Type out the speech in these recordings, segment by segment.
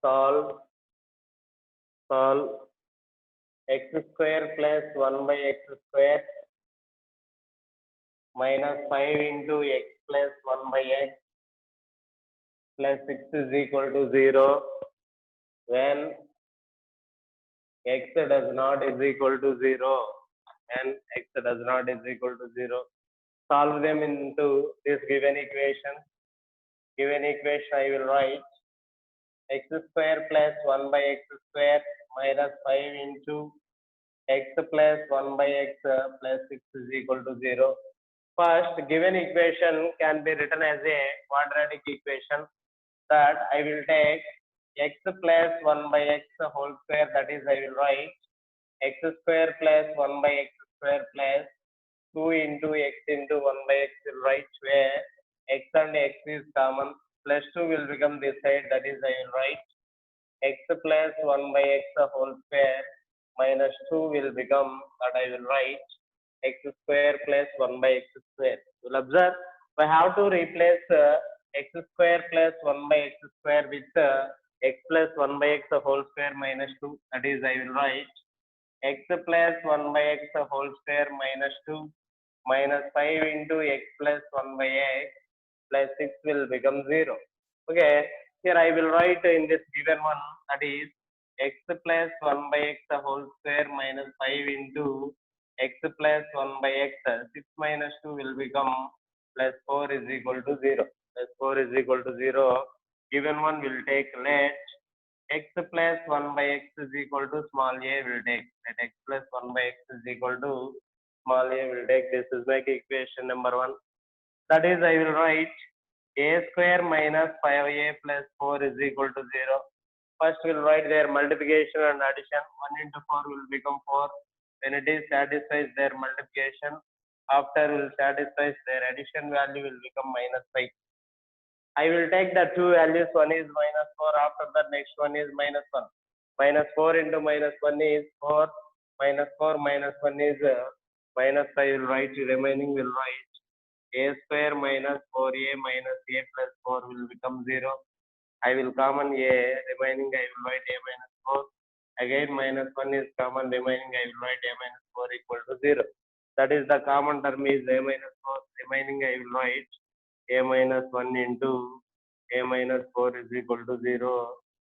solve x square plus 1 by x square minus 5 into x plus 1 by x plus 6 is equal to 0 when x does not is equal to 0. When x does not is equal to 0. Solve them into this given equation. Given equation I will write x square plus 1 by x square minus 5 into x plus 1 by x plus 6 is equal to 0. First, given equation can be written as a quadratic equation, that I will take x plus 1 by x whole square, that is I will write x square plus 1 by x square plus 2 into x into 1 by x will write, where x and x is common, plus 2 will become this side, that is I will write x plus 1 by x whole square minus 2 will become, that I will write x square plus 1 by x square. You will observe, I have to replace x square plus 1 by x square with x plus 1 by x whole square minus 2, that is I will write x plus 1 by x whole square minus 2 minus 5 into x plus 1 by x plus 6 will become 0. Okay, here I will write in this given one, that is x plus 1 by x whole square minus 5 into x plus 1 by x, 6 minus 2 will become plus 4 is equal to 0. Plus 4 is equal to 0. Given one will take, let x plus 1 by x is equal to small a will take, let x plus 1 by x is equal to small a will take. This is like equation number 1. That is I will write a square minus 5a plus 4 is equal to 0. First we will write their multiplication and addition. 1 into 4 will become 4. When it is satisfies their multiplication, after will satisfies their addition, value will become minus 5. I will take the two values, one is minus 4, after that next one is minus 1. Minus 4 into minus 1 is 4, minus 4 minus 1 is minus 5 will write, remaining will write a square minus 4a minus a plus 4 will become 0. I will common a, remaining I will write a minus 4. Again minus 1 is common, remaining I will write a minus 4 equal to 0. That is the common term is a minus 4, remaining I will write a minus 1 into a minus 4 is equal to 0.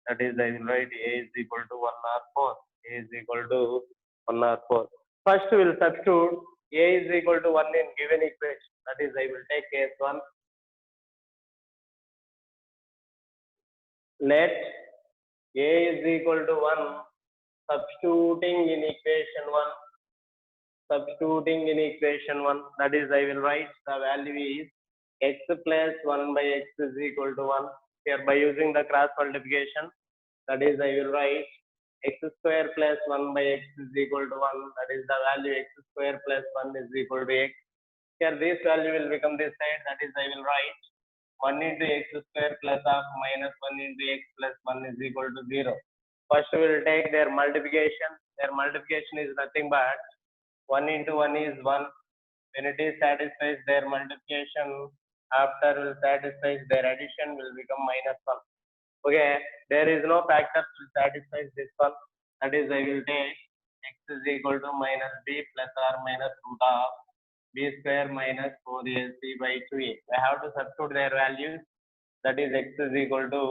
That is I will write a is equal to 1 or 4. A is equal to 1 or 4. First we will substitute a is equal to 1 in given equation. That is I will take case 1. Let a is equal to 1, substituting in equation 1. Substituting in equation 1, that is I will write the value is x plus 1 by x is equal to 1. Here by using the cross multiplication, that is I will write x square plus 1 by x is equal to 1. That is the value x square plus 1 is equal to x. Here this value will become this side, that is I will write 1 into x square plus of minus 1 into x plus 1 is equal to 0. First we will take their multiplication. Their multiplication is nothing but 1 into 1 is 1. When it is satisfies their multiplication, after will satisfies their addition will become minus 1. Okay, there is no factor to satisfy this one. That is I will take x is equal to minus b plus or minus root of b square minus 4ac by 2a. I have to substitute their values. That is x is equal to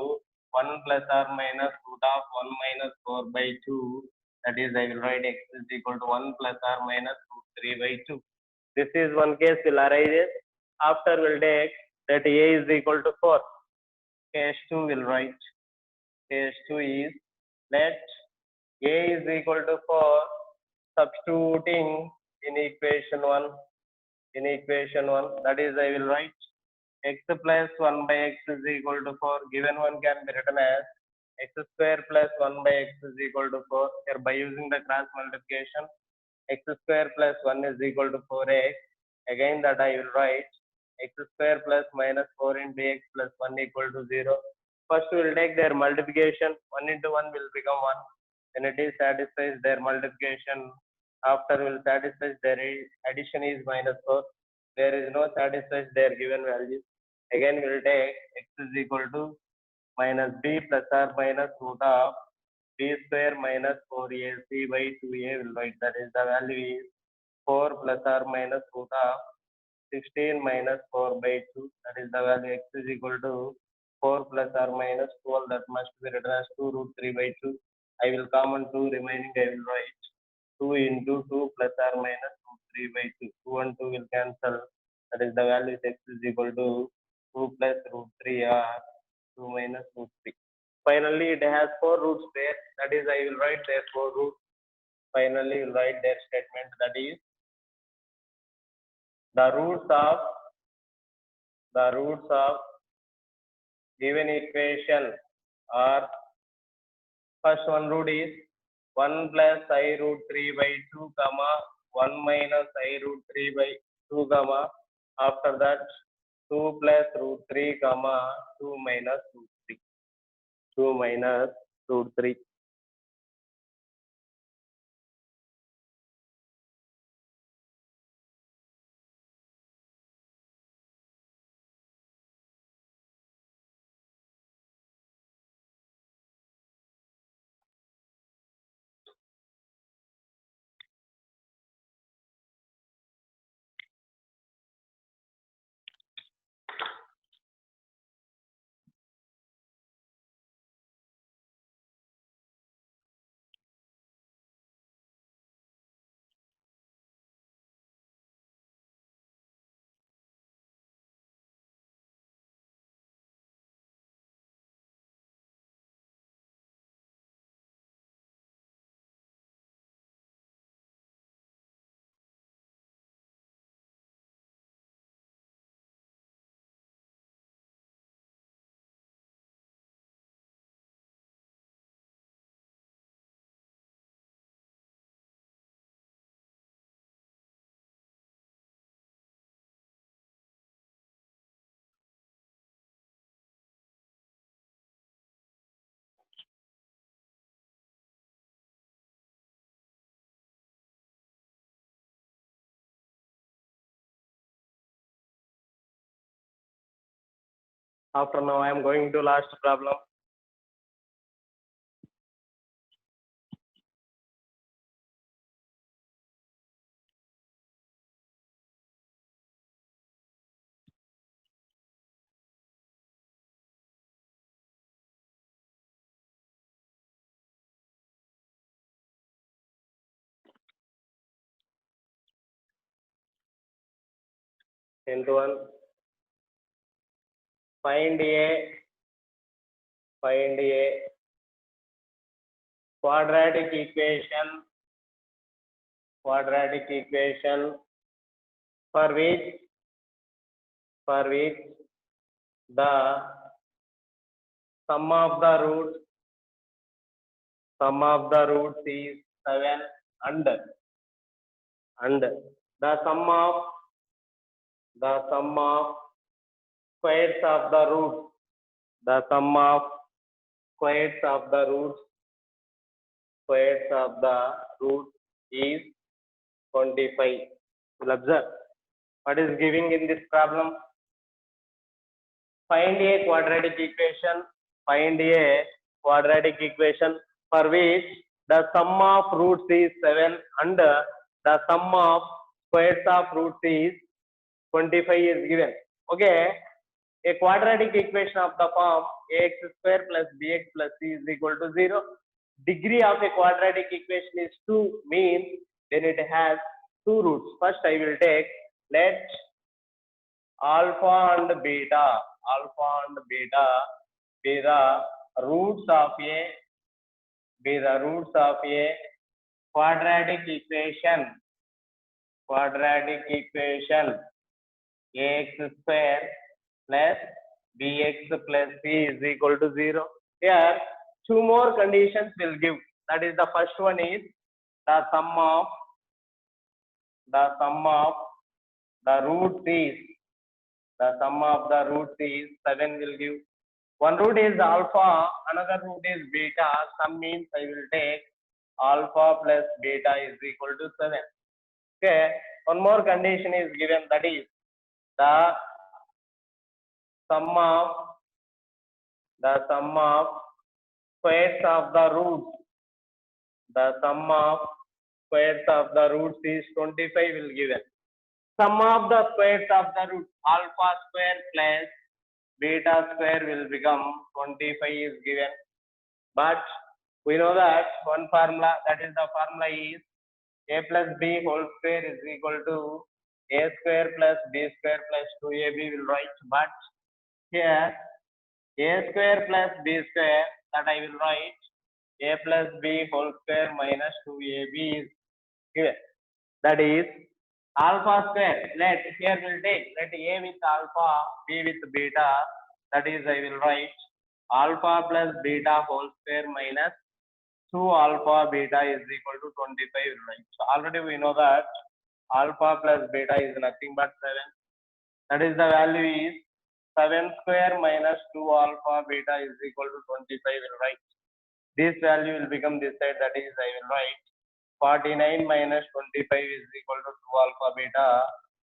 1 plus or minus root of 1 minus 4 by 2. That is I will write x is equal to 1 plus or minus root 3 by 2. This is one case will arise. After will take that a is equal to 4. Case 2 will write. Case 2 is let a is equal to 4, substituting in equation 1. In equation 1, that is I will write x plus 1 by x is equal to 4. Given one can be written as x square plus 1 by x is equal to 4. Here by using the cross multiplication, x square plus 1 is equal to 4x. Again that I will write x square plus minus 4 into x plus 1 equal to 0. First we will take their multiplication. 1 into 1 will become 1. When it is satisfies their multiplication, after will satisfies their addition is minus 4. There is no satisfies their given value. Again we will take x is equal to minus b plus or minus root of b square minus 4ac by 2a will write. That is the value is 4 plus or minus root of 16 minus 4 by 2. That is the value x is equal to 4 plus or minus 12. That must be written as 2 root 3 by 2. I will common 2 remaining. I will write 2 into 2 plus or minus root 3 by 2. 2 and 2 will cancel. That is the value x is equal to 2 plus root 3 or 2 minus root 3. Finally, it has 4 roots there. That is, I will write their 4 roots. Finally, will write their statement. That is, the roots of given equation are, first one root is 1 plus I root 3 by 2 comma 1 minus I root 3 by 2 comma, after that 2 plus root 3 comma 2 minus root 3. 2 minus root 3. After now, I am going to last problem. Into one, find a quadratic equation for which the sum of the roots is 7 and the sum of squares of the roots is 25. You'll observe what is giving in this problem. Find a quadratic equation for which the sum of roots is 7 and the sum of squares of roots is 25 is given. Okay, a quadratic equation of the form ax square plus bx plus c is equal to 0. Degree of a quadratic equation is 2, means then it has 2 roots. First I will take, let alpha and beta be the roots of a quadratic equation ax square plus bx plus c is equal to 0. Here 2 more conditions will give. That is, the first one is the sum of the roots is 7 will give. One root is alpha, another root is beta. Sum means I will take alpha plus beta is equal to 7. Okay, one more condition is given, that is the sum of the sum of squares of the roots. The sum of squares of the roots is 25 will given. Sum of the squares of the root alpha square plus beta square will become 25 is given. But we know that one formula, that is the formula is a plus b whole square is equal to a square plus b square plus 2ab will write. But here a square plus b square, that I will write a plus b whole square minus 2ab is given. That is alpha square. Let here will take, let a with alpha, b with beta. That is I will write alpha plus beta whole square minus 2 alpha beta is equal to 25, right? So already we know that alpha plus beta is nothing but 7. That is the value is 7 square minus 2 alpha beta is equal to 25, right? This value will become this side, that is I will write 49 minus 25 is equal to 2 alpha beta.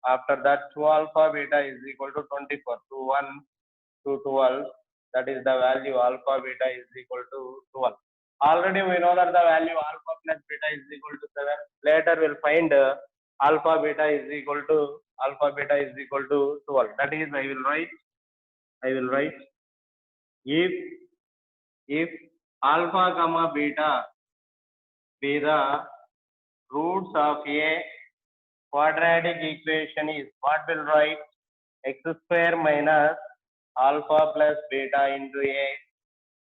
After that 2 alpha beta is equal to 24. 2 1 to 12. That is the value alpha beta is equal to 12. Already we know that the value alpha plus beta is equal to 7. Later we'll find alpha beta is equal to 12. That is I will write if alpha comma beta be the roots of a quadratic equation is, what will write, x square minus alpha plus beta into a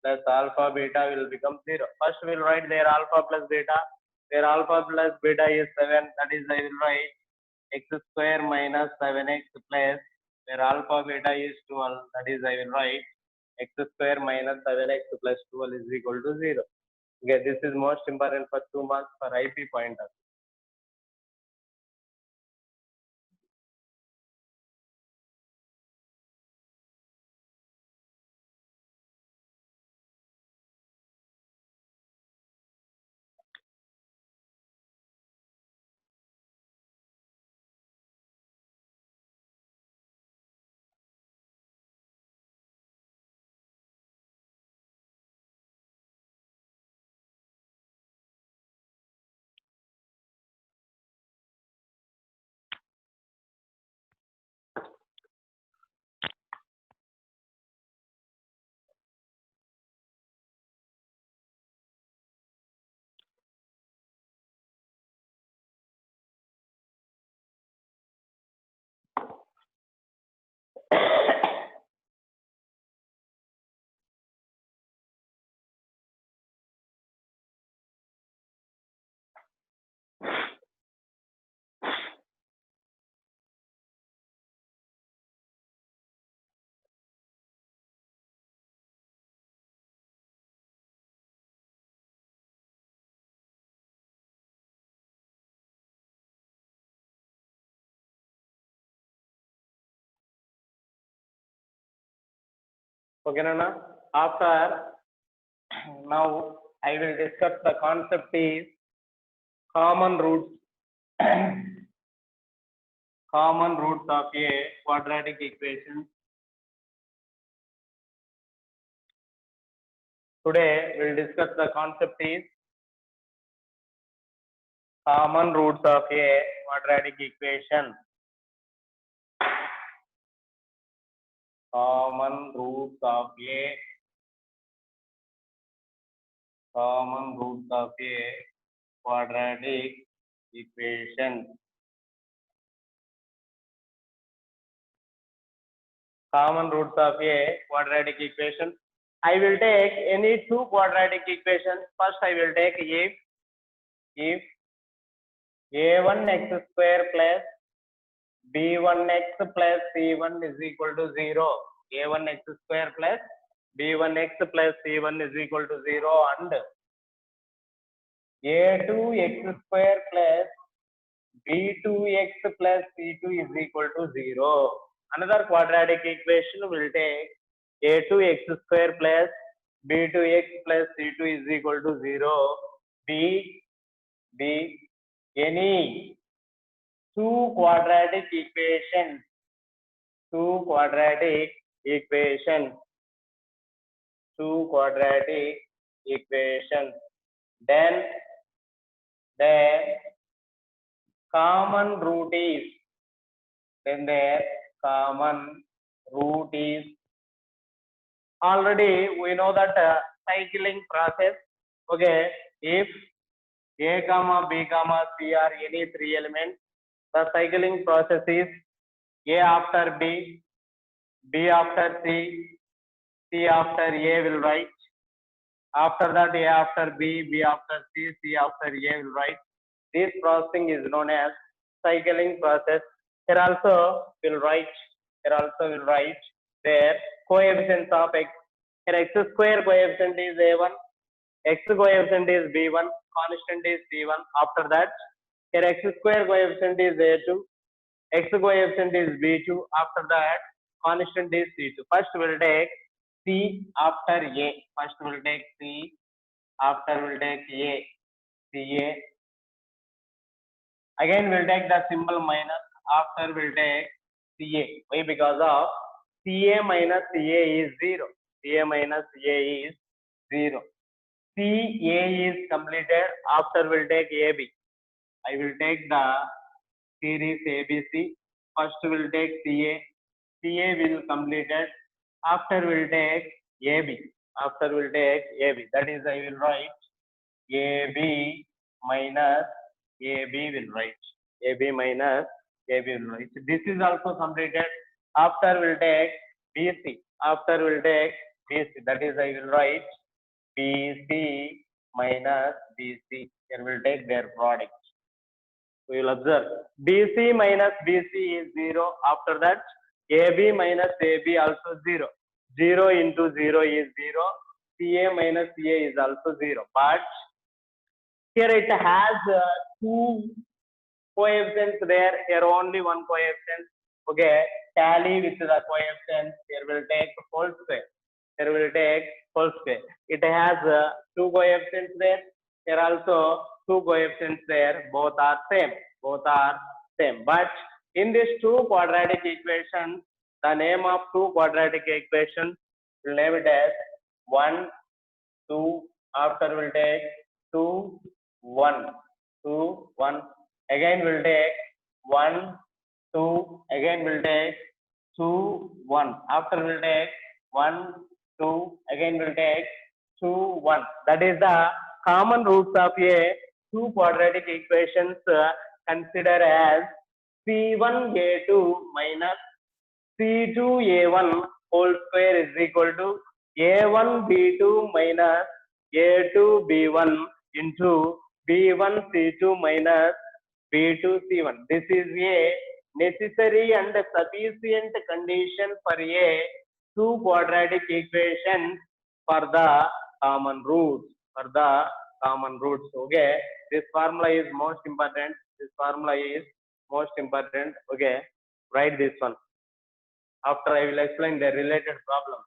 plus alpha beta will become 0. First we'll write their alpha plus beta. Their alpha plus beta is 7. That is I will write x square minus 7x plus their alpha beta is 12. That is I will write x square minus 7x plus 12 is equal to 0. Okay, this is most important for 2 marks for IP pointer. Okay, Nana. After now I will discuss the concept is common roots. Common roots of a quadratic equation. Today we'll discuss the concept is common roots of a quadratic equation. Common roots of a quadratic equation. Common roots of a quadratic equation. I will take any two quadratic equations. First I will take if a1x square plus b1x plus c1 is equal to 0. a1x square plus b1x plus c1 is equal to 0 and a2x square plus b2x plus c2 is equal to 0. Another quadratic equation will take a2x square plus b2x plus c2 is equal to 0. B any two quadratic equations two quadratic equations. Then their common root is, then their common root is, already we know that cycling process. Okay, if A comma B comma C are any three elements, the cycling process is A after B, B after C, C after A will write. After that, A after B, B after C, C after A will write. This processing is known as cycling process. Here also will write. Here also will write their coefficients of x. Here x square coefficient is a1, x coefficient is b1, constant is c1. After that, here x square coefficient is a2, x coefficient is b2. After that, constant is c2. First we'll take c after a. First we'll take c, after we'll take a, ca. Again we'll take the symbol minus, after we'll take ca. Why? Because of ca minus ca is 0. ca minus ca is 0. ca is completed, after we'll take ab. I will take the series ABC. First we'll take CA. CA will complete it. After we'll take AB. After we'll take AB. That is, I will write AB minus AB will write. AB minus AB will write. This is also completed. After we'll take BC. After we'll take BC. That is, I will write BC minus BC. Here we'll take their product. We will observe BC minus BC is 0. After that, AB minus AB also 0. 0 into 0 is 0. CA minus CA is also 0. But here it has two coefficients there. Here only one coefficient. Okay, tally with the coefficients. Here will take whole square. Here will take whole square. It has two coefficients there. Here also two coefficients there. Both are same. Both are same. But in these two quadratic equations, the name of two quadratic equations, we'll name it as 1, 2. After we'll take 2, 1, 2, 1. Again we'll take 1, 2. Again we'll take 2, 1. After we'll take 1, 2. Again we'll take 2, 1. That is the common roots of a two quadratic equations. Consider as C1A2 minus C2A1 whole square is equal to A1B2 minus A2B1 into B1C2 minus B2C1. This is a necessary and sufficient condition for a two quadratic equations for the common roots. For the common roots. Okay, this formula is most important. This formula is most important. Okay, write this one. After I will explain the related problem.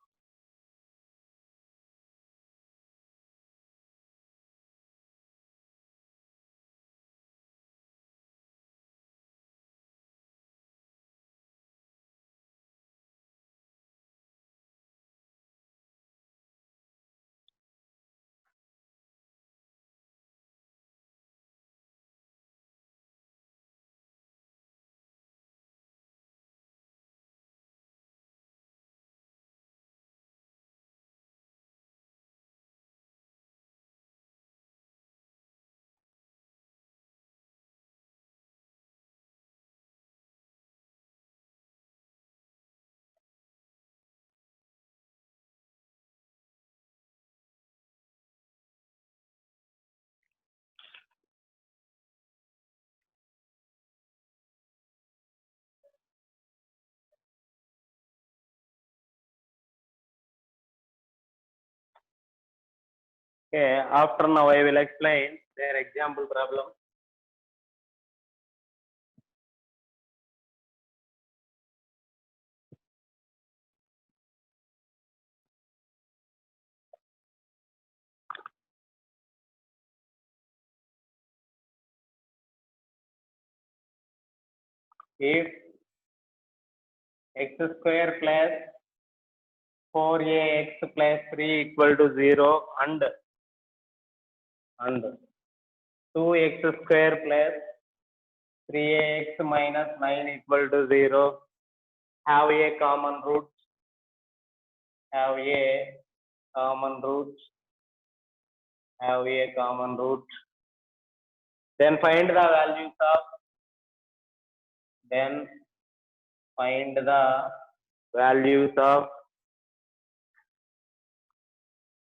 Okay, after now I will explain their example problem. If x square plus 4ax plus 3 equal to 0 and 2x square plus 3ax minus 9 equal to 0 have a common root. Have a common root. Have a common root. Then find the values of. Then find the values of.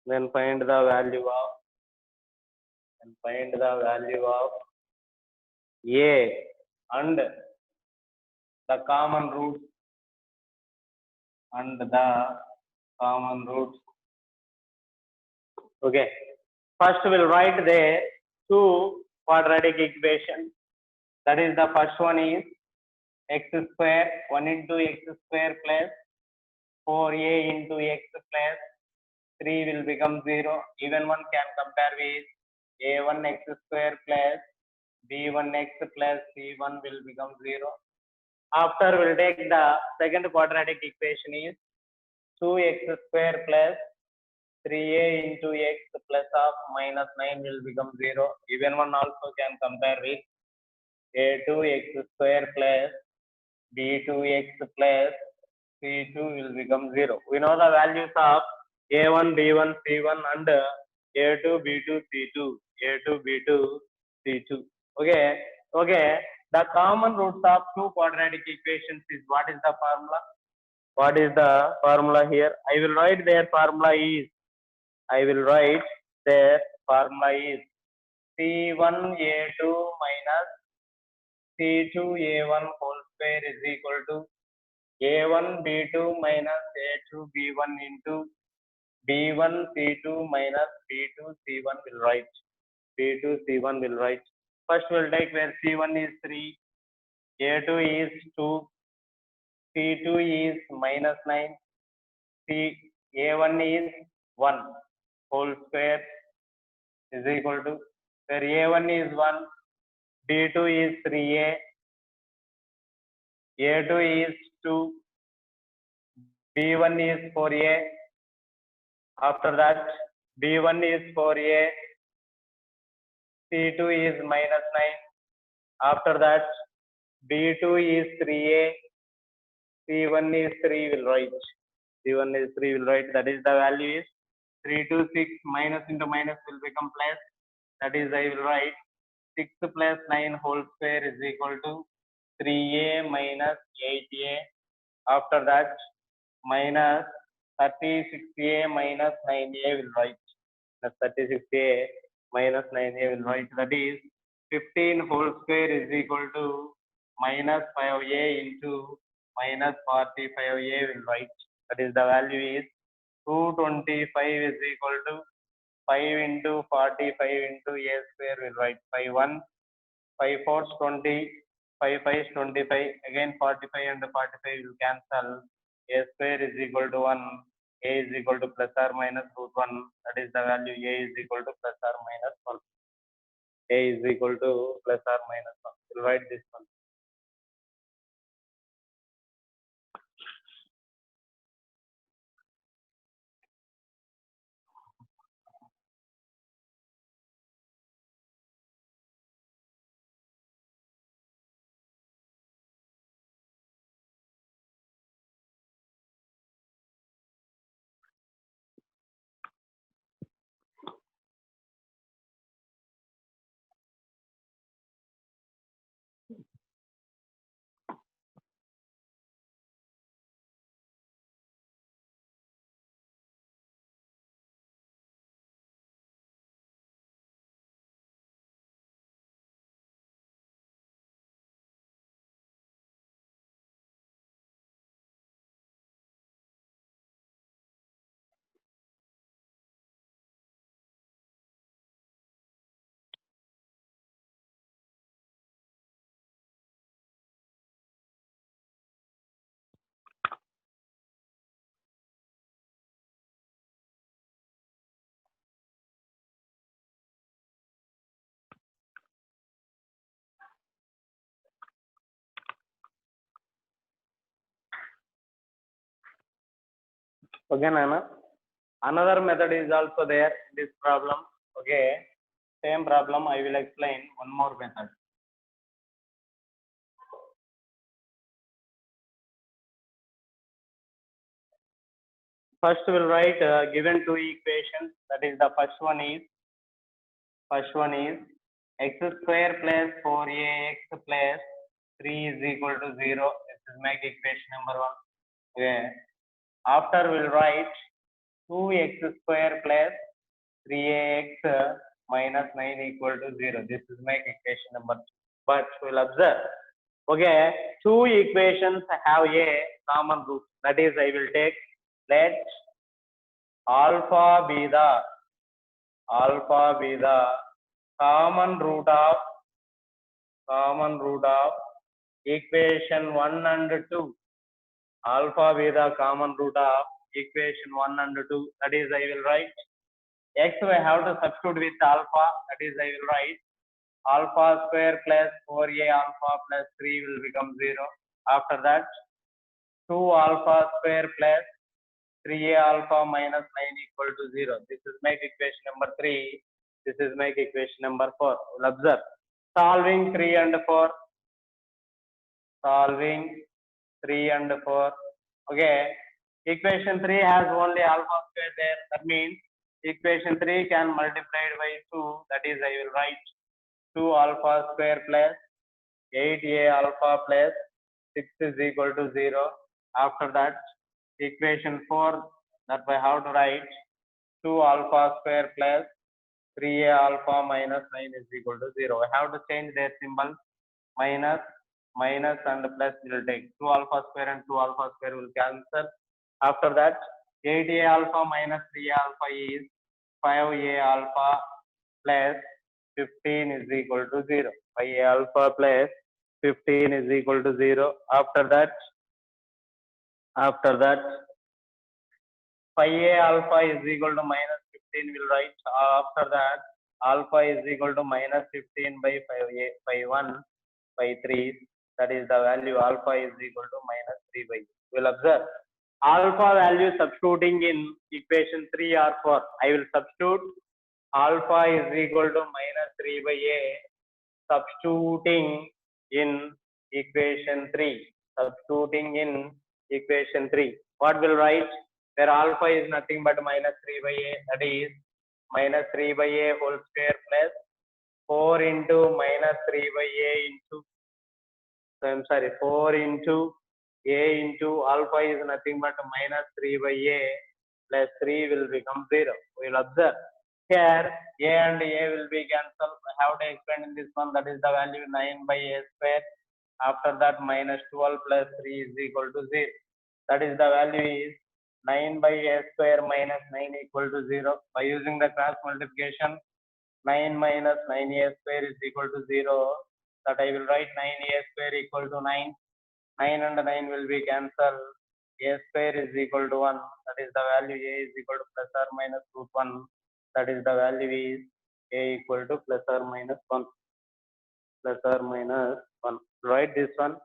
Then find the value of. And find the value of a and the common root and the common root. Okay. First we'll write there two quadratic equations. That is the first one is x square 1 into x square plus 4a into x plus 3 will become 0. Even one can compare with a1 x square plus b1 x plus c1 will become 0. After we'll take the second quadratic equation is 2x square plus 3a into x plus of minus 9 will become 0. Even one also can compare with a2x square plus b2x plus c2 will become 0. We know the values of a1, b1, c1 and a2, b2, c2, a2, b2, c2. Okay, okay. The common roots of two quadratic equations is what is the formula? What is the formula here? I will write their formula is. I will write their formula is C1A2 minus C2A1 whole square is equal to A1B2 minus A2B1 into B1C2 minus B2C1 will write. B2C1 will write. First we'll take where C1 is 3, A2 is 2, C2 is minus 9, A1 is 1 whole square is equal to where a1 is 1, b2 is 3a, a2 is 2, b1 is 4a. After that b1 is 4a, c2 is minus 9. After that b2 is 3a, c1 is 3 will write. c1 is 3 will write. That is the value is 3 to 6 minus into minus will become plus. That is I will write 6 plus 9 whole square is equal to 3a minus 8a. After that minus 36a minus 9a will write. That's 36a minus 9a will write. That is 15 whole square is equal to minus 5a into minus 45a will write. That is the value is 225 is equal to 5 into 45 into a square will write 5 1, 5 4 20, 5 5 25, again 45 and 45 will cancel. A square is equal to 1, a is equal to plus or minus root 1. That is the value a is equal to plus or minus 1. A is equal to plus or minus 1. We'll write this one. Okay, Nana. Another method is also there in this problem. Okay, same problem I will explain one more method. First we'll write given two equations. That is the first one is x square plus 4ax plus 3 is equal to 0. This is make equation number 1. Okay. After we'll write 2x square plus 3ax minus 9 equal to 0. This is make equation number 2. But we'll observe. Okay, two equations have a common root. That is, I will take, let alpha be the common root of equation 1 and 2. Alpha be the common root of equation 1 and 2. That is, I will write x. I have to substitute with alpha. That is, I will write alpha square plus 4a alpha plus 3 will become 0. After that, 2 alpha square plus 3a alpha minus 9 equal to 0. This is make equation number 3. This is make equation number 4. We'll observe. Solving 3 and 4. Okay. Equation 3 has only alpha square there. That means equation 3 can multiply by 2. That is, I will write 2 alpha square plus 8a alpha plus 6 is equal to 0. After that, equation 4, that I have to write 2 alpha square plus 3a alpha minus 9 is equal to 0. I have to change their symbols. Minus and plus will take 2 alpha square and 2 alpha square will cancel. After that, 8a alpha minus 3a alpha is 5a alpha plus 15 is equal to 0. 5a alpha plus 15 is equal to 0. After that, 5a alpha is equal to minus 15 will write. After that, alpha is equal to minus 15 by 5a by 1 by 3. That is the value alpha is equal to minus 3 by. We'll observe alpha value substituting in equation 3 or 4. I will substitute alpha is equal to minus 3 by a, substituting in equation 3. What will write? Where alpha is nothing but minus 3 by a, that is minus 3 by a whole square plus 4 into minus 3 by a into, so I'm sorry, 4 into a into alpha is nothing but minus 3 by a plus 3 will become 0. We will observe here a and a will be cancelled. I have to expand in this one, that is the value 9 by a square. After that, minus 12 plus 3 is equal to 0. That is the value is 9 by a square minus 9 equal to 0. By using the cross multiplication, 9 minus 9a square is equal to 0. That I will write 9a square equal to 9. 9 and 9 will be cancelled. A square is equal to 1. That is the value a is equal to plus or minus root 1. That is the value is a equal to plus or minus 1. Write this one.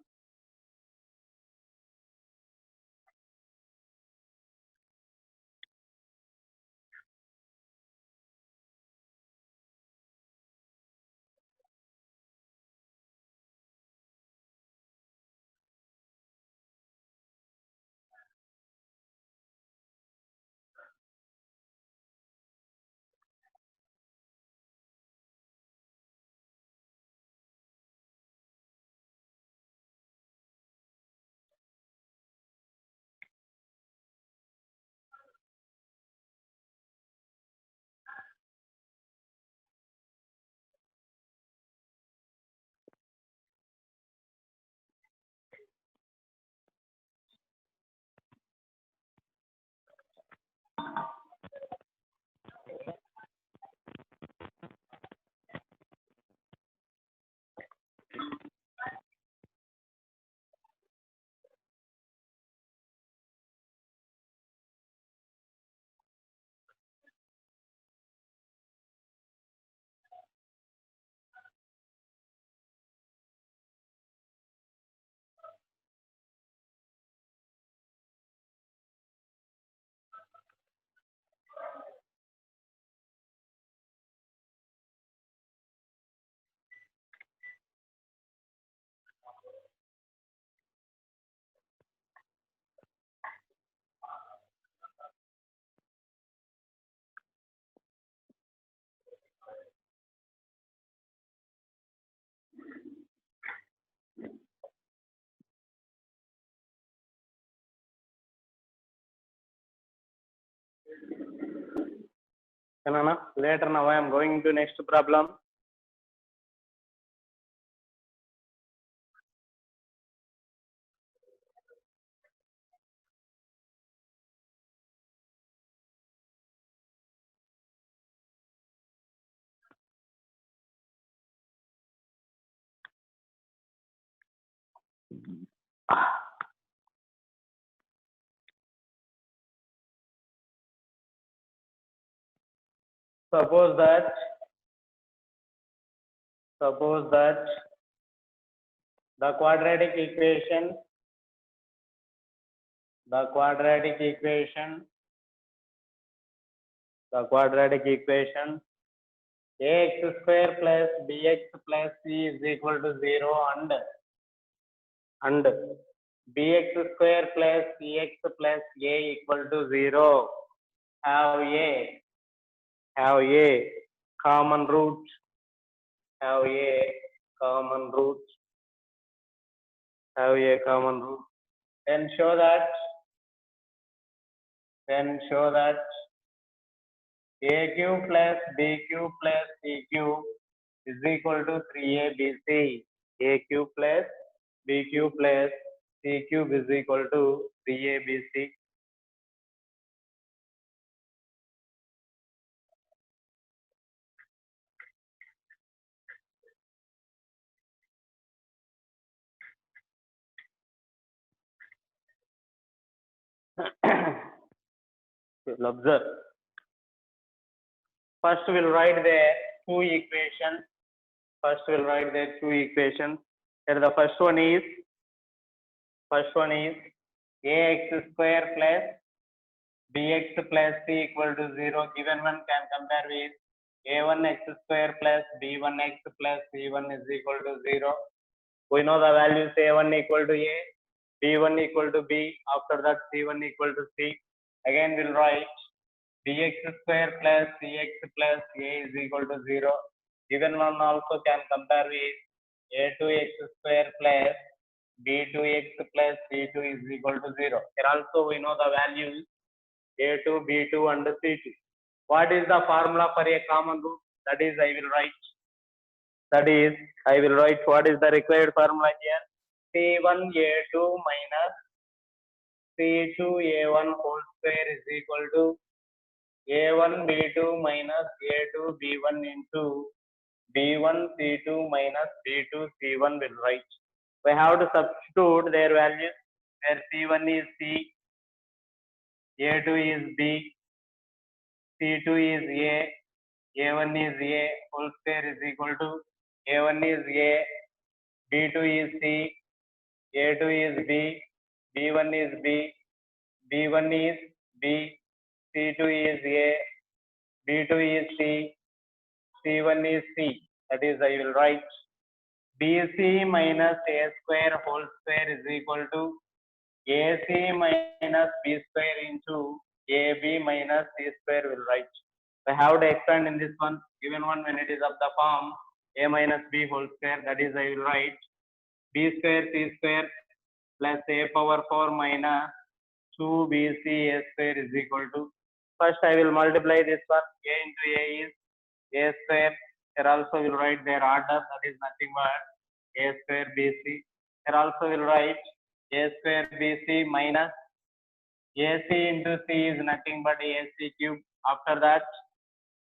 Later now I am going to next problem. Suppose that the quadratic equation ax square plus bx plus c is equal to 0 and bx square plus cx plus a equal to 0 have a common root, then show that a cube plus b cube plus c cube is equal to 3abc. A cube plus b cube plus c cube is equal to 3abc. We'll observe. First we'll write the two equations. Here the first one is ax square plus bx plus c equal to 0. Given one can compare with a1x square plus b1x plus c1 is equal to 0. We know the values a1 equal to a, b1 equal to b, after that c1 equal to c. Again we'll write bx square plus cx plus a is equal to 0. Given one also can compare with a2x square plus b2x plus c2 is equal to 0. Here also we know the values a2, b2 and c2. What is the formula for a common root? That is I will write what is the required formula here. C1a2 minus C2a1 whole square is equal to a1b2 minus a2b1 into b1c2 minus b2c1 will write. We have to substitute their values, where c1 is c, a2 is b, c2 is a, a1 is a, whole square is equal to a1 is a, b2 is c, a2 is b, b1 is b, b1 is b, c2 is a, b2 is c, c1 is c. That is I will write bc minus a square whole square is equal to ac minus b square into ab minus c square will write. I have to expand in this one. Given one when it is of the form a minus b whole square, that is I will write b square c square plus a power 4 minus 2bc a square is equal to. First I will multiply this one. A into a is a square. Here also will write their order, that is nothing but a square bc. Here also will write a square bc minus ac into c is nothing but ac cube. After that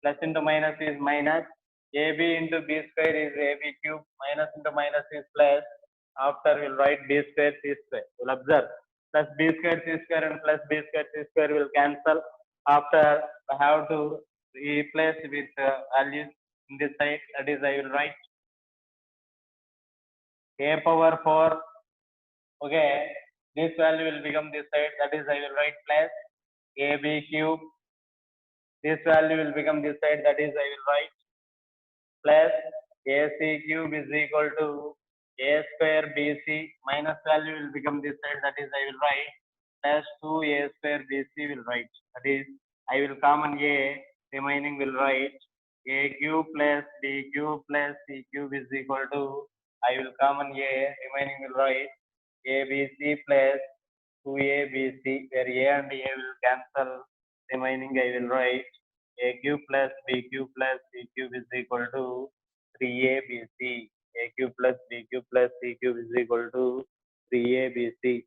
plus into minus is minus, ab into b square is ab cube, minus into minus is plus. After we'll write b square c square. We'll observe plus b square c square and plus b square c square will cancel. After I have to replace with values in this side, that is I will write a power 4. Okay, this value will become this side, that is I will write plus ab cube. This value will become this side, that is I will write plus ac cube is equal to a square bc, minus value will become this side, that is I will write plus 2a square bc will write. That is I will common a, remaining will write a cube plus b cube plus c cube is equal to, I will common a, remaining will write abc plus 2abc, where a and a will cancel, remaining I will write A cube plus B cube plus C cube is equal to 3ABC. A cube plus B cube plus C cube is equal to 3ABC.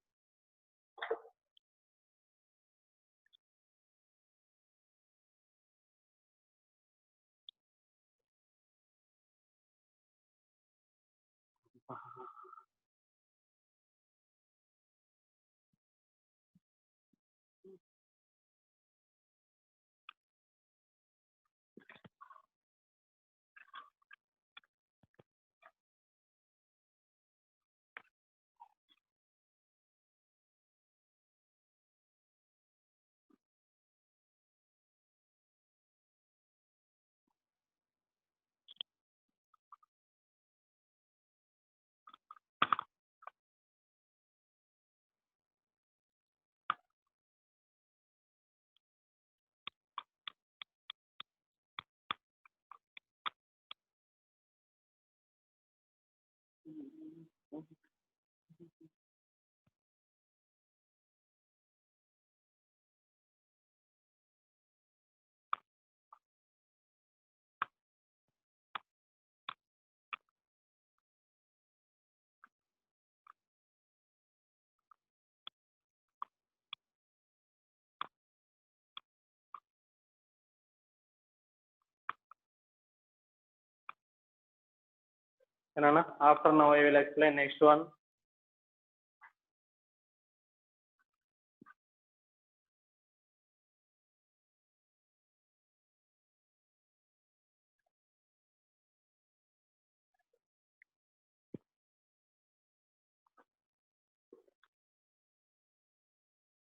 After now I will explain next one.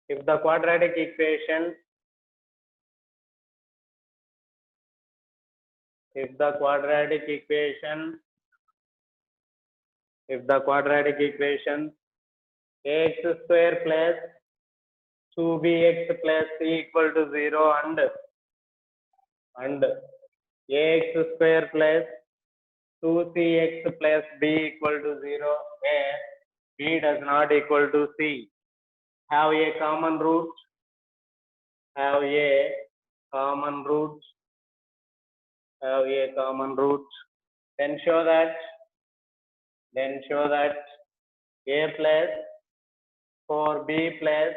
If the quadratic equation if the quadratic equation ax square plus 2bx plus c equal to 0 and ax square plus 2cx plus b equal to 0 where b does not equal to c have a common root then show that a plus 4b plus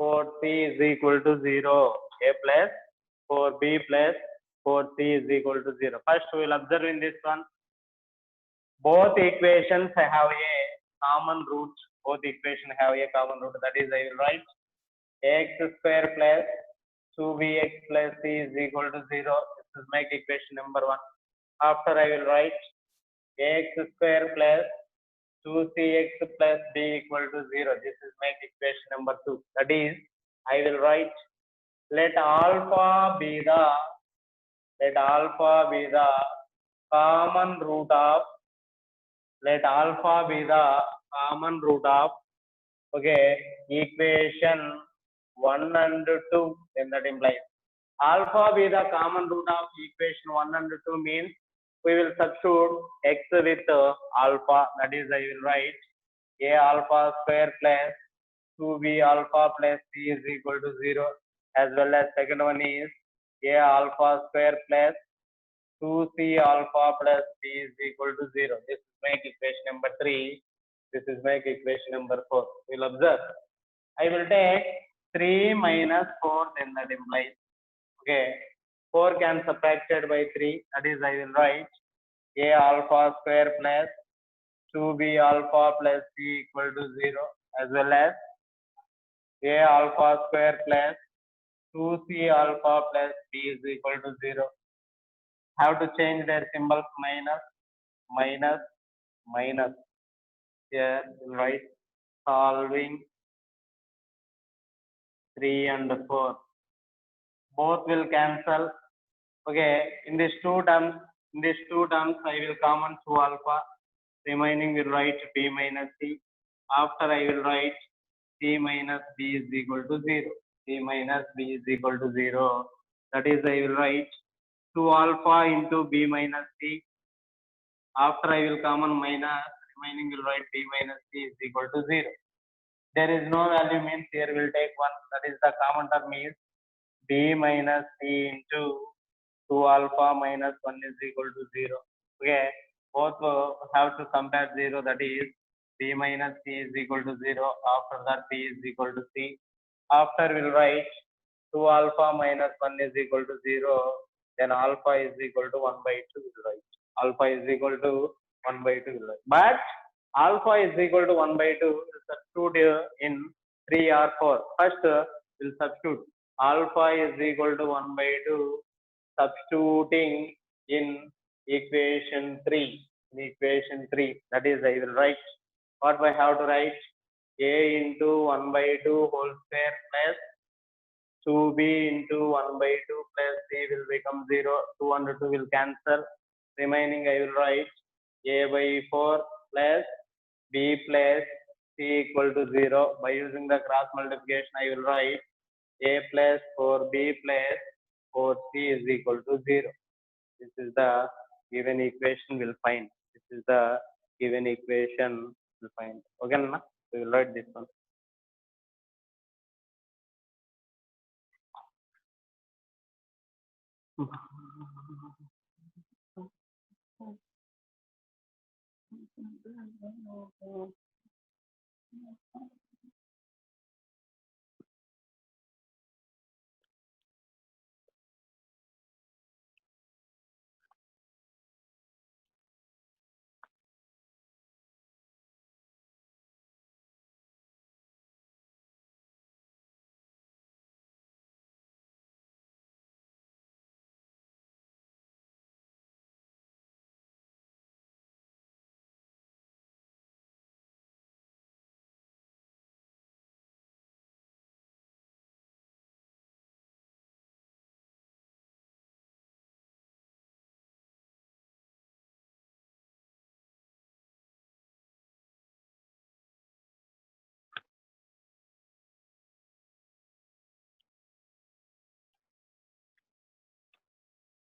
4c is equal to 0. A plus 4b plus 4c is equal to 0. First we will observe in this one. Both equations have a common root. That is, I will write ax square plus 2bx plus c is equal to 0. This is my equation number 1. After I will write ax square plus 2cx plus b equal to 0. This is my equation number 2. That is, I will write let alpha be the common root of equation 1 and 2. Then that implies alpha be the common root of equation 1 and 2 means we will substitute x with alpha. That is, I will write a alpha square plus 2b alpha plus c is equal to 0, as well as second one is a alpha square plus 2c alpha plus b is equal to 0. This is my equation number 3. This is my equation number 4. We will observe. I will take 3 minus 4, then that implies 4 can subtracted by 3. That is, I will write a alpha square plus 2b alpha plus c equal to 0, as well as a alpha square plus 2c alpha plus b is equal to 0. Have to change their symbols, minus. Here we'll write solving 3 and 4. Both will cancel. In these two terms, I will common 2 alpha. Remaining will write b minus c. After I will write c minus b is equal to 0. That is, I will write 2 alpha into b minus c. After I will common minus, remaining will write b minus c is equal to 0. There is no value means here will take 1. That is, the common term is b minus c into 2 alpha minus 1 is equal to 0. Okay, both have to compare 0, that is b minus c is equal to 0. After that b is equal to c. After we'll write 2 alpha minus 1 is equal to 0. Then alpha is equal to 1 by 2 we'll write. Alpha is equal to 1 by 2 we'll write. But alpha is equal to 1 by 2 will substitute in 3 or 4. First we'll substitute alpha is equal to 1 by 2, substituting in equation 3. In equation 3, that is I will write what I have to write, a into 1 by 2 whole square plus 2b into 1 by 2 plus c will become 0. 2 and 2 will cancel. Remaining I will write a by 4 plus b plus c equal to 0. By using the cross multiplication, I will write a plus 4b plus 4c is equal to 0. This is the given equation we'll find. This is the given equation we'll find. Okay, na? We will write this one.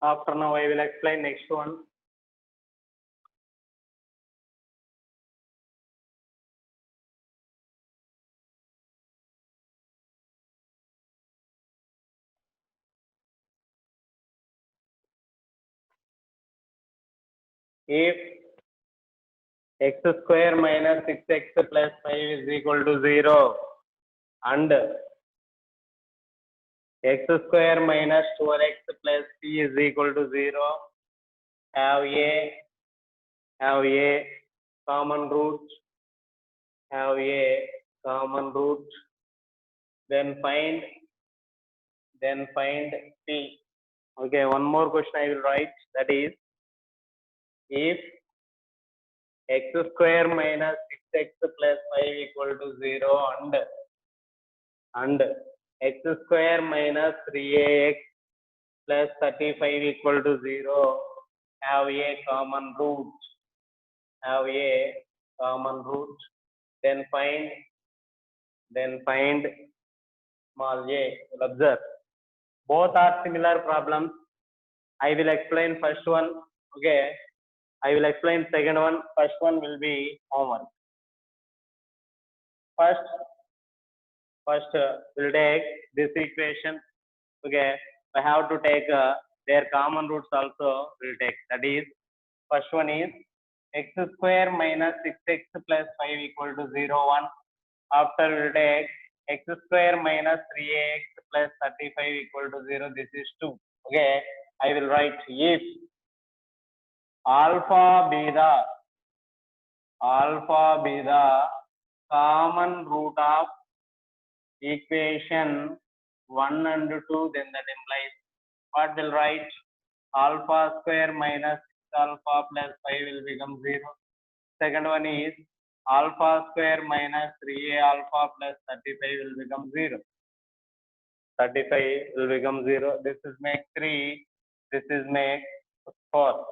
After now, I will explain next one. If x square minus 6x plus 5 is equal to 0 and x square minus 4x plus c is equal to 0, have a common root, then find p. Okay, one more question I will write, that is if x square minus 6x plus 5 equal to 0 and x square minus 3ax plus 35 equal to 0, have a common root, then find small a. Observe, both are similar problems. I will explain first one. Okay, I will explain second one. First one will be homework. First we'll take this equation. Okay, I have to take their common roots also. We'll take, that is first one is x square minus 6x plus 5 equal to 0, 1. After we'll take x square minus 3ax plus 35 equal to 0. This is 2. Okay, I will write if alpha be the common root of equation 1 and 2, then that implies what will write, alpha square minus 6 alpha plus 5 will become 0. Second one is alpha square minus 3a alpha plus 35 will become 0. 35 will become 0. This is make 3. This is make 4.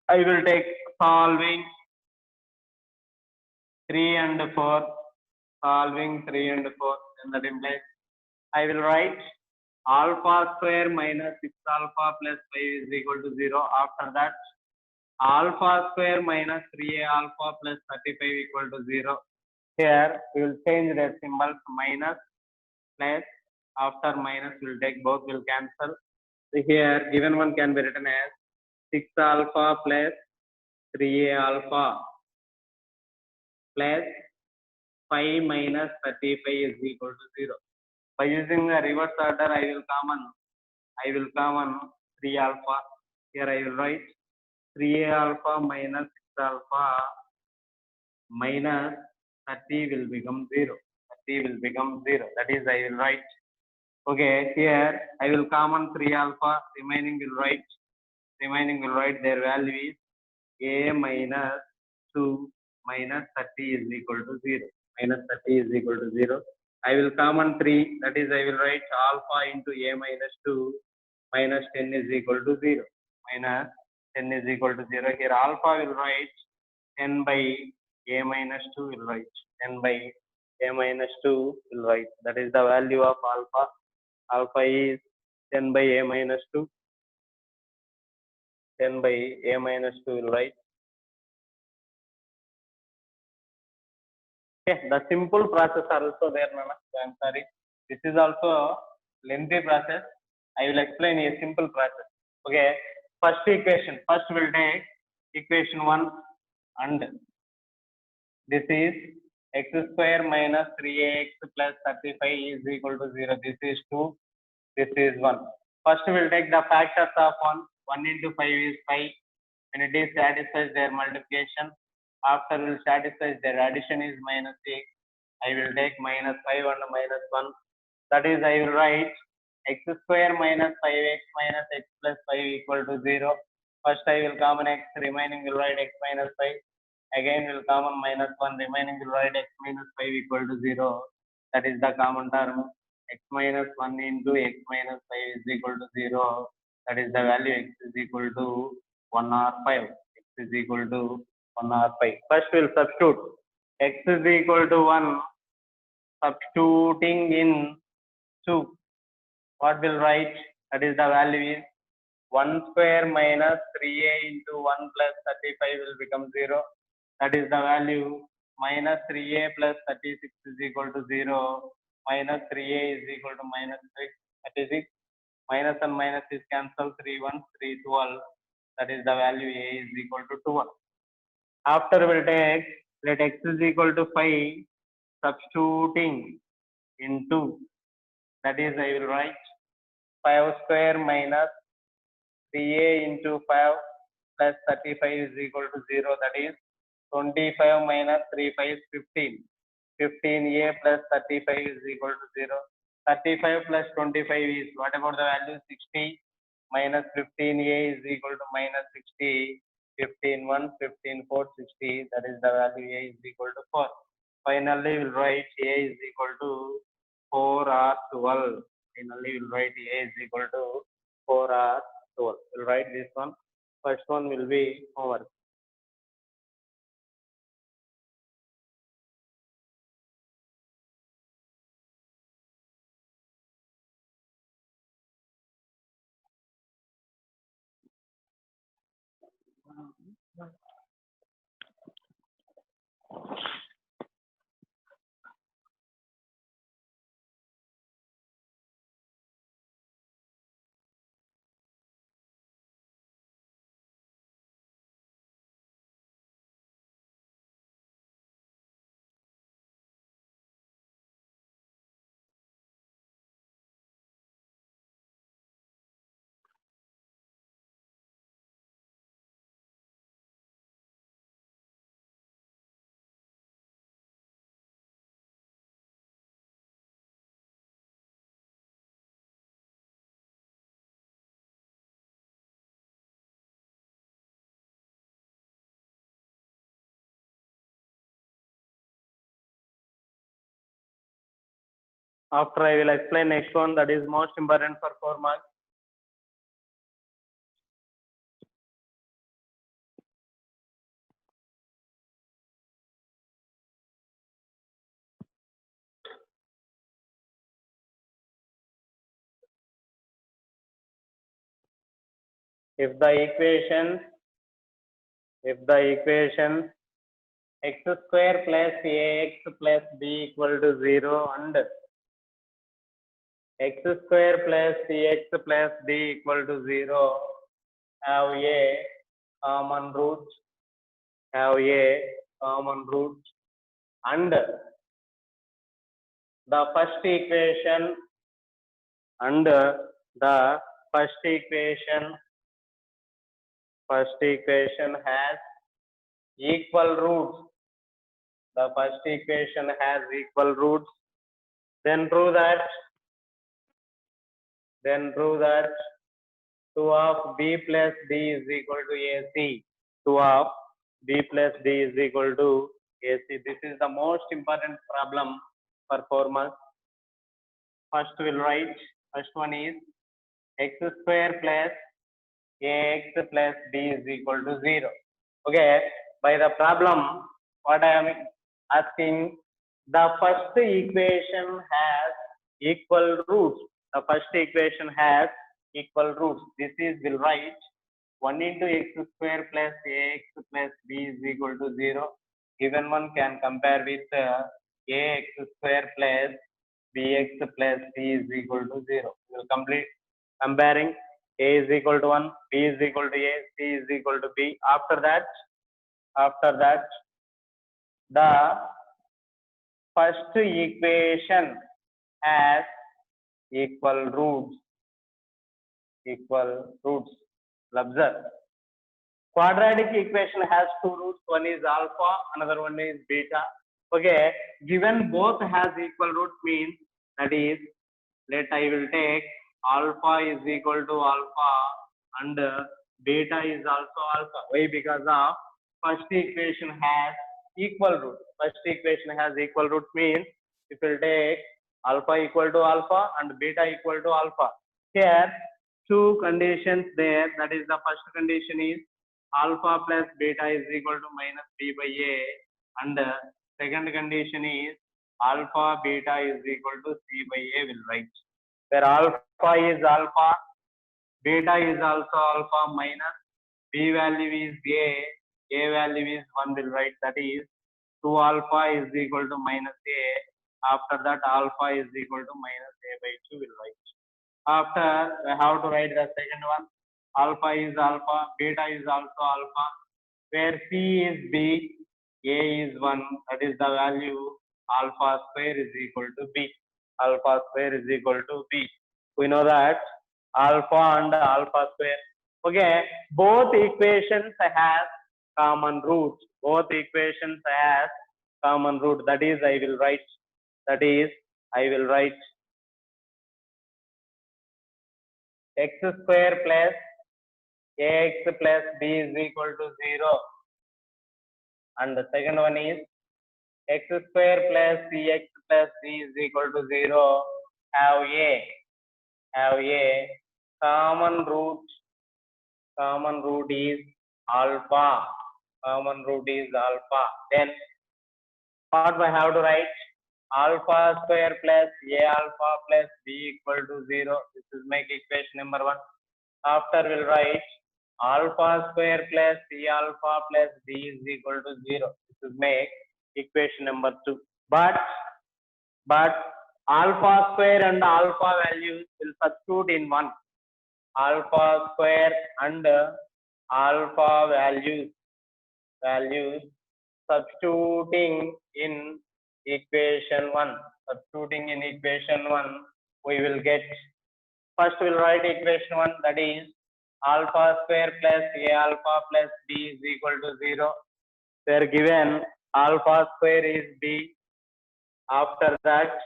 I will take solving 3 and 4. Solving 3 and 4. Then that implies I will write alpha square minus 6 alpha plus 5 is equal to 0. After that, alpha square minus 3a alpha plus 35 equal to 0. Here we will change the symbols, minus, plus, After minus we'll take both will cancel. So here given one can be written as 6 alpha plus 3a alpha plus 5 minus 35 is equal to 0. By using the reverse order, I will common 3 alpha. Here I will write 3a alpha minus 6 alpha minus 30 will become 0. 30 will become 0. That is, I will write. Okay, here I will common 3 alpha. Remaining will write their value is a minus 2 minus 30 is equal to 0. Minus 30 is equal to 0. I will common 3. That is, I will write alpha into a minus 2 minus 10 is equal to 0. Minus 10 is equal to 0. Here alpha will write 10 by a minus 2 will write 10 by a minus 2 will write. That is the value of alpha. Alpha is 10 by a minus 2. 10 by a minus 2 will write. Okay, the simple process are also there, Nana. I'm sorry. This is also a lengthy process. I will explain a simple process. Okay, first equation. First we'll take equation 1 and this is x square minus 3ax plus 35 is equal to 0. This is 2. This is 1. First we'll take the factors of 1. 1 into 5 is 5. When it is satisfies their multiplication, after will satisfies their addition is minus 6. I will take minus 5 and minus 1. That is, I will write x square minus 5x minus x plus 5 equal to 0. First I will common x, remaining will write x minus 5. Again will common minus 1, remaining will write x minus 5 equal to 0. That is the common term. X minus 1 into x minus 5 is equal to 0. That is the value x is equal to 1 or 5. X is equal to 1 or 5. First we'll substitute. X is equal to 1. Substituting in 2. What will write? That is the value is 1 square minus 3a into 1 plus 35 will become 0. That is the value minus 3a plus 36 is equal to 0. Minus 3a is equal to minus 36. Minus and minus is cancelled. 3 1 3 12. That is the value a is equal to 12. After we'll take let x is equal to 5 substituting in 2. That is, I will write 5 square minus 3a into 5 plus 35 is equal to 0. That is 25 minus 3 5 is 15. 15a plus 35 is equal to 0. 35 plus 25 is what about the value? 60 minus 15a is equal to minus 60. 15 1, 15 4, 60. That is the value a is equal to 4. Finally, we'll write a is equal to 4 or 12. Finally, we'll write a is equal to 4 or 12. We'll write this one. First one will be homework. After I will explain next one that is most important for 4 marks. If the equation x square plus ax plus b equal to 0 and x square plus cx plus d equal to 0 have a common root, and the first equation has equal roots. The first equation has equal roots. Then prove that 2 of b plus d is equal to ac. 2 of b plus d is equal to ac. This is the most important problem for 4 marks. First we'll write, first one is x square plus ax plus b is equal to 0. Okay, by the problem, what I am asking, the first equation has equal roots. The first equation has equal roots. This is, will write 1 into x square plus ax plus b is equal to 0. Given one can compare with ax square plus bx plus c is equal to 0. We will complete comparing. A is equal to 1, b is equal to a, c is equal to b. After that, the first equation has equal roots. Observe. Quadratic equation has two roots. One is alpha, another one is beta. Okay, given both has equal root means, that is, let I will take alpha is equal to alpha and beta is also alpha. Why? Because of first equation has equal root. First equation has equal root means if you take alpha equal to alpha and beta equal to alpha. Here two conditions there. That is, the first condition is alpha plus beta is equal to minus b by a, and second condition is alpha beta is equal to c by a. Will write where alpha is alpha, beta is also alpha, minus b value is a value is 1. Will write, that is 2 alpha is equal to minus a. After that, alpha is equal to minus a by 2. Will write. After, I have to write the second one. Alpha is alpha, beta is also alpha, where c is b, a is 1. That is the value alpha square is equal to b. Alpha square is equal to b. We know that alpha and alpha square. Okay, both equations have common roots. Both equations have common root. That is, I will write. X square plus ax plus b is equal to 0. And the second one is x square plus cx plus d is equal to 0. Have a common root. Common root is alpha. Then what I have to write? Alpha square plus a alpha plus b equal to 0. This is make equation number 1. After we'll write alpha square plus c alpha plus b is equal to 0. This is make equation number 2. But alpha square and alpha values will substitute in 1. Alpha square and alpha values substituting in equation 1. We will get, first we'll write equation 1, that is alpha square plus a alpha plus b is equal to 0. They are given alpha square is b. After that,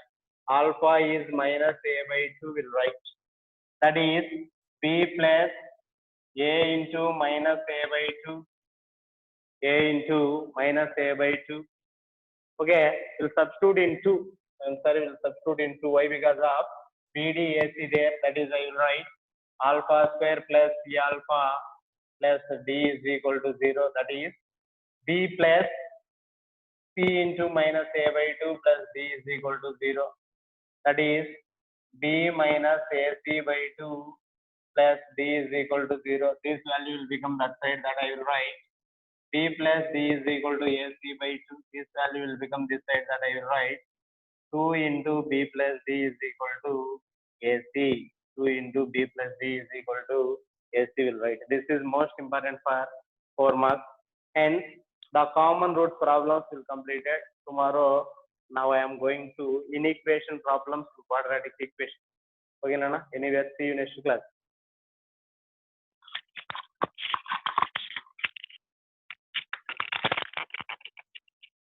alpha is minus a by 2. Will write, that is b plus a into minus a by 2. Okay, we'll substitute in 2. We'll substitute in 2. Why? Because of BDAC there. That is, I will write alpha square plus c alpha plus d is equal to 0. That is b plus c into minus a by 2 plus d is equal to 0. That is b minus ac by 2 plus d is equal to 0. This value will become that side, that I will write b plus d is equal to ac by 2. This value will become this side, that I will write 2 into b plus d is equal to AC. 2 into B plus D is equal to AC will write. This is most important for 4 marks. Hence, the common root problems will completed. Tomorrow, now I am going to inequation problems to quadratic equation. Okay, Nana? Anyway, see you next class.